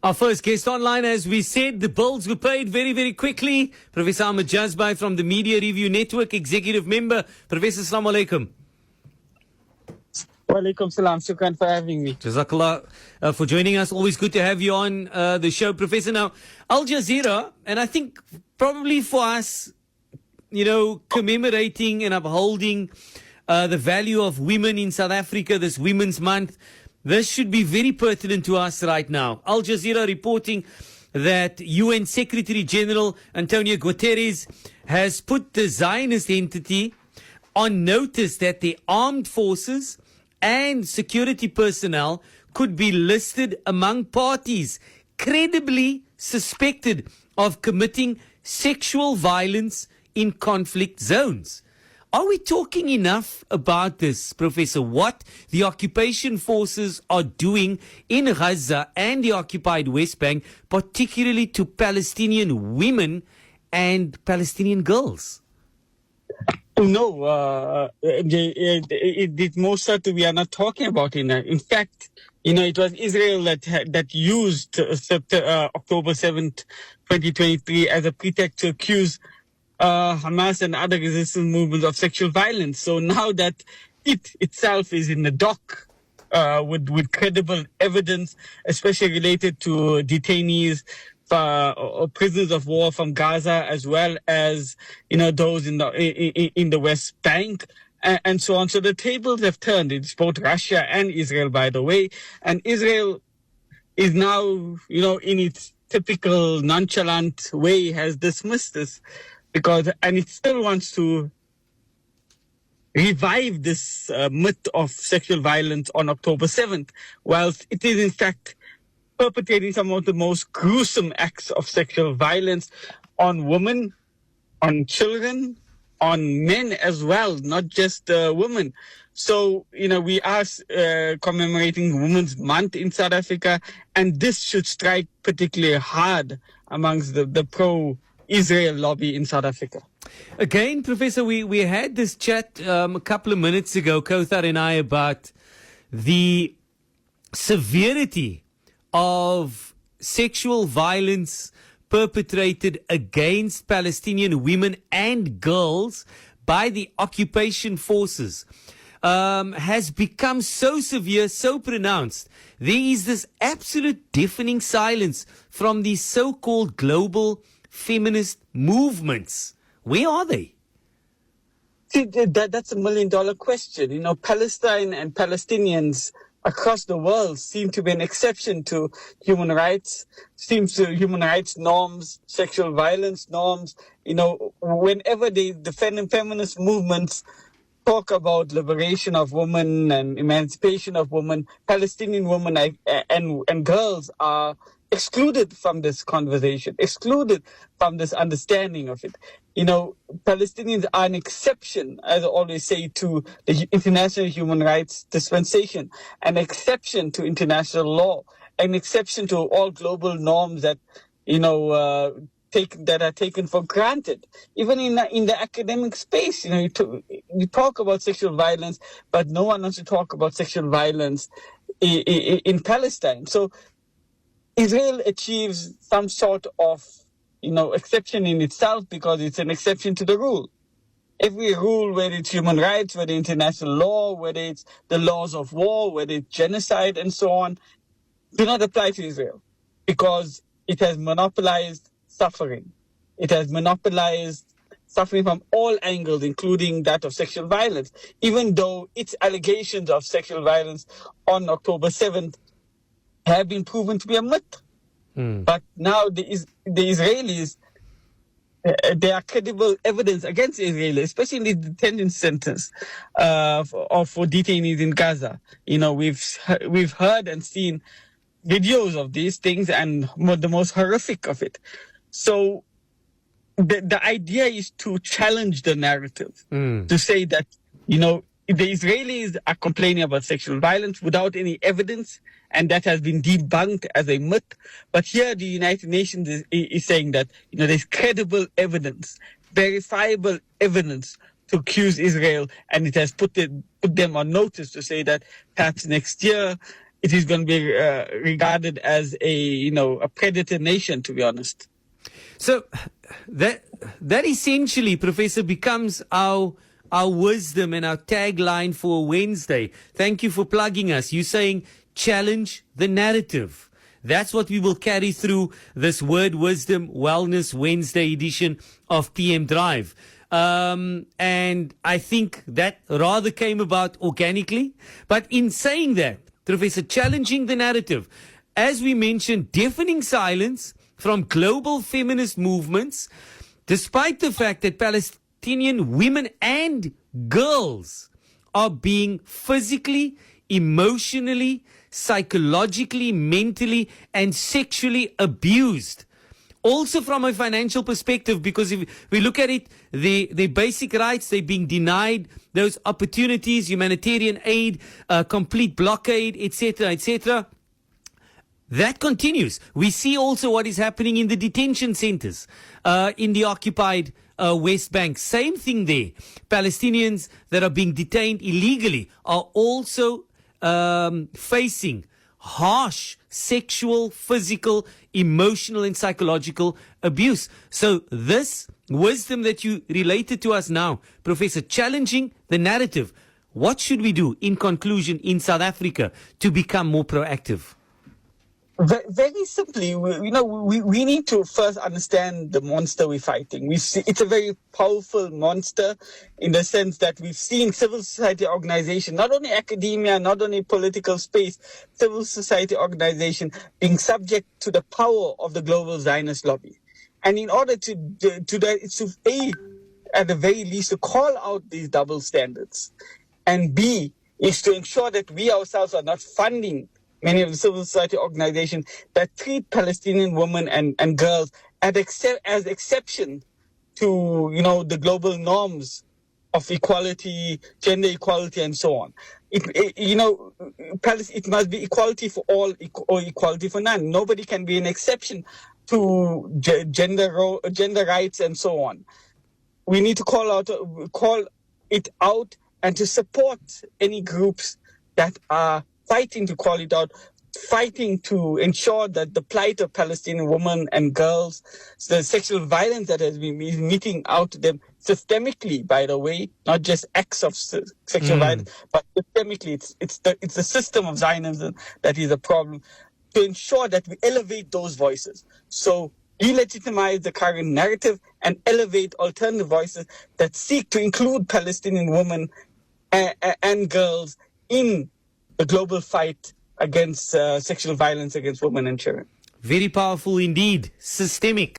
Our first guest online, as we said, the bills were paid very, very quickly. Professor Ahmed Jazbhay from the Media Review Network, executive member. Professor, assalamu alaikum. Walaikum salam. Shukran for having me. Jazakallah for joining us. Always good to have you on the show, Professor. Now, Al Jazeera, and I think probably for us, commemorating and upholding the value of women in South Africa, this Women's Month, this should be very pertinent to us right now. Al Jazeera reporting that UN Secretary General Antonio Guterres has put the Zionist entity on notice that the armed forces and security personnel could be listed among parties credibly suspected of committing sexual violence in conflict zones. Are we talking enough about this, Professor? What the occupation forces are doing in Gaza and the occupied West Bank, particularly to Palestinian women and Palestinian girls? No, it most certainly we are not talking about it. In fact, it was Israel that used October 7th, 2023 as a pretext to accuse Hamas and other resistance movements of sexual violence. So now that it itself is in the dock with credible evidence, especially related to detainees or prisoners of war from Gaza, as well as those in the West Bank, and so on. So the tables have turned. It's both Russia and Israel, by the way, and Israel is now in its typical nonchalant way has dismissed this. And it still wants to revive this myth of sexual violence on October 7th, whilst it is in fact perpetrating some of the most gruesome acts of sexual violence on women, on children, on men as well, not just women. So, we are commemorating Women's Month in South Africa, and this should strike particularly hard amongst the pro-Israel lobby in South Africa. Again, Professor, we had this chat a couple of minutes ago, Kauthar and I, about the severity of sexual violence perpetrated against Palestinian women and girls by the occupation forces has become so severe, so pronounced. There is this absolute deafening silence from these so-called global feminist movements. Where are they? See, that's $1 million question. Palestine and Palestinians across the world seem to be an exception to human rights, human rights norms, sexual violence norms. Whenever the feminist movements talk about liberation of women and emancipation of women, Palestinian women and girls are excluded from this conversation, excluded from this understanding of it. Palestinians are an exception, as I always say, to the international human rights dispensation, an exception to international law, an exception to all global norms that, that are taken for granted. Even in the academic space, you talk about sexual violence, but no one wants to talk about sexual violence in Palestine. So Israel achieves some sort of, exception in itself because it's an exception to the rule. Every rule, whether it's human rights, whether international law, whether it's the laws of war, whether it's genocide and so on, do not apply to Israel because it has monopolized suffering. It has monopolized suffering from all angles, including that of sexual violence, even though its allegations of sexual violence on October 7th have been proven to be a myth. But now the Israelis, there are credible evidence against Israel, especially in the detention centers for detainees in Gaza. We've heard and seen videos of these things, and the most horrific of it. So the idea is to challenge the narrative, to say that the Israelis are complaining about sexual violence without any evidence, and that has been debunked as a myth. But here the United Nations is saying that there's credible evidence, verifiable evidence to accuse Israel, and it has put them on notice to say that perhaps next year it is going to be regarded as a predator nation, to be honest. So that essentially, Professor, becomes our wisdom and our tagline for Wednesday. Thank you for plugging us. You're saying challenge the narrative. That's what we will carry through this Word Wisdom Wellness Wednesday edition of PM Drive. And I think that rather came about organically. But in saying that, Professor, challenging the narrative, as we mentioned, deafening silence from global feminist movements, despite the fact that Palestinian women and girls are being physically, emotionally, psychologically, mentally, and sexually abused. Also from a financial perspective, because if we look at it, their basic rights, they're being denied those opportunities, humanitarian aid, complete blockade, etc., etc. That continues. We see also what is happening in the detention centers in the occupied West Bank. Same thing there. Palestinians that are being detained illegally are also facing harsh sexual, physical, emotional, and psychological abuse. So this wisdom that you related to us now, Professor, challenging the narrative. What should we do, in conclusion, in South Africa to become more proactive? Very simply, we need to first understand the monster we're fighting. It's a very powerful monster in the sense that we've seen civil society organizations, not only academia, not only political space, civil society organization being subject to the power of the global Zionist lobby. And in order to that, it's to A, at the very least, to call out these double standards. And B, is to ensure that we ourselves are not funding many of the civil society organizations that treat Palestinian women and girls as exception to, the global norms of equality, gender equality, and so on. It must be equality for all or equality for none. Nobody can be an exception to gender rights and so on. We need to call it out and to support any groups that are fighting to call it out, fighting to ensure that the plight of Palestinian women and girls, the sexual violence that has been meting out to them systemically, by the way, not just acts of sexual violence, but systemically, it's the system of Zionism that is a problem, to ensure that we elevate those voices. So delegitimize the current narrative and elevate alternative voices that seek to include Palestinian women and girls in the global fight against sexual violence against women and children. Very powerful indeed. Systemic.